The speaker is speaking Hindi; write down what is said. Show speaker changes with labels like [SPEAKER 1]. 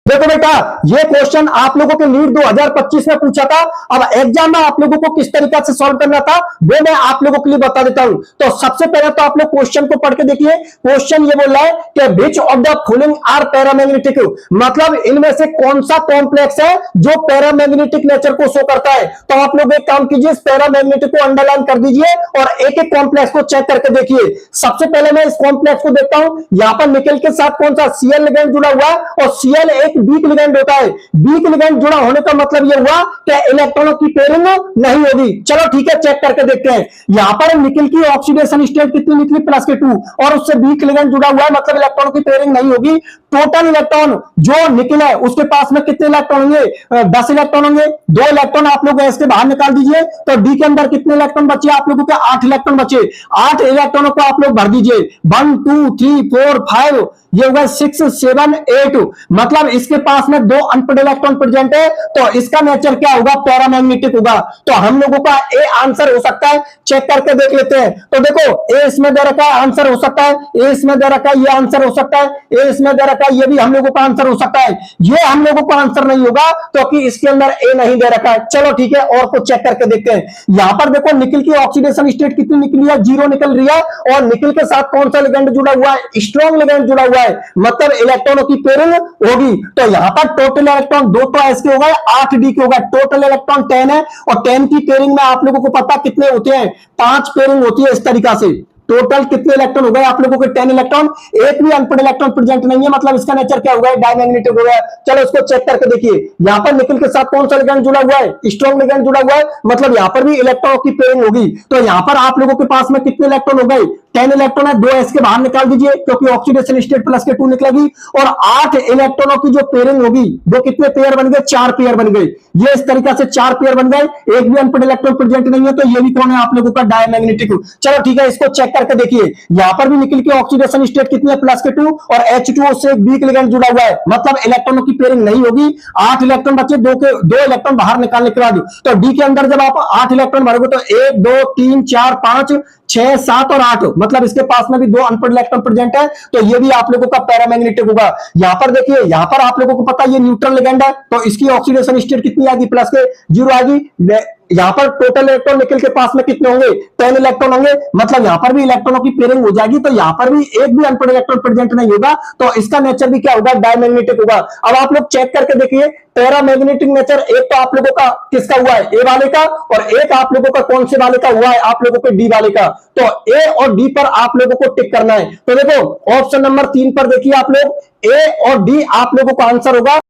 [SPEAKER 1] देखो बेटा, ये क्वेश्चन आप लोगों के नीट 2025 में पूछा था। अब एग्जाम में आप लोगों को किस तरीके से सॉल्व करना था वो मैं आप लोगों के लिए बता देता हूं। तो सबसे पहले तो आप लोग क्वेश्चन को पढ़ के देखिए। क्वेश्चन ये बोल रहा है कि which of the following are paramagnetic, मतलब इनमें से कौन सा कॉम्प्लेक्स है जो पैरामैग्नेटिक नेचर को शो करता है। तो आप लोग एक काम कीजिए, इस पैरामैग्नेटिक को अंडरलाइन कर दीजिए और एक एक कॉम्प्लेक्स को चेक करके देखिए। सबसे पहले मैं इस कॉम्प्लेक्स को देखता हूं। यहां पर निकल के साथ कौन सा Cl लिगेंड जुड़ा हुआ है और Cl एक वीक लिगेंड होता है। वीक लिगेंड जुड़ा होने का मतलब यह हुआ कि इलेक्ट्रॉनों की पेयरिंग नहीं होगी। चलो ठीक है, चेक करके देखते हैं। यहां पर निकल की ऑक्सीडेशन स्टेट कितनी निकली, +2, और उससे वीक लिगेंड जुड़ा हुआ है, मतलब इलेक्ट्रॉनों की पेयरिंग नहीं होगी। टोटल इलेक्ट्रॉन जो निकला है उसके पास में कितने इलेक्ट्रॉन होंगे, 10 इलेक्ट्रॉन होंगे। 2 इलेक्ट्रॉन आप लोग इसके बाहर निकाल दीजिए तो डी के अंदर कितने इलेक्ट्रॉन बचे आप लोगों के, 8 इलेक्ट्रॉन बचे। 8 इलेक्ट्रॉनों को आप लोग भर दीजिए, 1 2 3 4 5, ये होगा 6 7 8, मतलब इसके पास में 2 अनपेड इलेक्ट्रॉन प्रेजेंट है। तो इसका नेचर क्या होगा, पैरामैग्नेटिक होगा। तो हम लोगों का ए आंसर हो सकता है। चेक करके देख लेते हैं। तो देखो, ए इसमें दे रखा है, आंसर हो सकता है। ए इसमें दे रखा है, ये आंसर हो सकता है। ए इसमें दे रखा है, ये भी हम लोगों का आंसर हो सकता है। ये हम लोगों का आंसर नहीं होगा क्योंकि इसके अंदर ए नहीं दे रखा है। चलो ठीक है, और को चेक करके देखते हैं। यहां पर देखो, निकल की ऑक्सीडेशन स्टेट कितनी निकली है, 0 निकल रही है। और निकल के साथ कौन सा लिगेंड जुड़ा हुआ है, स्ट्रॉन्ग लिगेंड जुड़ा हुआ है, मतलब इलेक्ट्रॉनों की पेयरिंग होगी। तो यहां पर टोटल इलेक्ट्रॉन 2 तो एस के होगा, 8 डी के होगा। टोटल इलेक्ट्रॉन 10 है और 10 की पेयरिंग में आप लोगों को पता कितने होते हैं, 5 पेयरिंग होती है। इस तरीका से टोटल कितने इलेक्ट्रॉन हो गए आप लोगों के, 10 इलेक्ट्रॉन। एक भी अनपेड इलेक्ट्रॉन प्रेजेंट नहीं है, मतलब इसका नेचर क्या हुआ है, डायमैग्नेटिक हो गया। चलो इसको चेक करके देखिए। यहां पर निकल के साथ कौन सा लिगेंड जुड़ा हुआ है, स्ट्रॉन्ग लिगेंड जुड़ा हुआ है, मतलब यहां पर भी इलेक्ट्रॉनों की पेयरिंग होगी। तो यहां पर आप लोगों के पास में कितने इलेक्ट्रॉन हो गए, 10 इलेक्ट्रॉन है। 2 एस के बाहर निकाल दीजिए क्योंकि ऑक्सीडेशन स्टेट +2 निकलेगी। और 8 इलेक्ट्रॉनों की जो पेयरिंग होगी वो कितने पेयर बन गए, 4 पेयर बन गए। ये इस तरीके से 4 पेयर बन गए। एक भी अनपेड इलेक्ट्रॉन प्रेजेंट नहीं है, तो ये भी कौन है आप लोगों का, डायमैग्नेटिक। चलो ठीक है, इसको चेक करके देखिए। यहां पर भी निकल की ऑक्सीडेशन स्टेट कितनी है, +2, और H2O से एक वीक लिगेंड जुड़ा हुआ है, मतलब इलेक्ट्रॉनों की पेयरिंग नहीं होगी। 8 इलेक्ट्रॉन बचे, 2 इलेक्ट्रॉन बाहर निकालने के बाद। तो डी के अंदर जब आप 8 इलेक्ट्रॉन भरोगे तो 1 2 3 4 5 6 7 और 8, मतलब इसके पास में भी 2 अनपेड इलेक्ट्रॉन प्रेजेंट है। तो ये भी आप लोगों का पैरामैग्नेटिक होगा। यहां पर देखिए, यहां पर आप लोगों को पता है ये न्यूट्रल लिगेंड है, तो इसकी ऑक्सीडेशन स्टेट कितनी आएगी, +0 आएगी। यहां पर टोटल इलेक्ट्रॉन निकल के पास में कितने होंगे, 10 इलेक्ट्रॉन होंगे, मतलब यहां पर भी इलेक्ट्रॉनों की पेयरिंग हो जाएगी। तो यहां पर भी एक भी अनपेड इलेक्ट्रॉन प्रेजेंट नहीं होगा, तो इसका नेचर भी क्या होगा, डायमैग्नेटिक होगा। अब आप लोग चेक करके देखिए, पैरामैग्नेटिक नेचर एक तो आप लोगों का किसका हुआ है, ए वाले का, और एक आप लोगों का कौन से वाले का हुआ है, आप लोगों के डी वाले का। तो ए और डी पर आप लोगों को टिक करना है। तो देखो, ऑप्शन नंबर 3 पर देखिए आप लोग, ए और डी आप लोगों का आंसर होगा।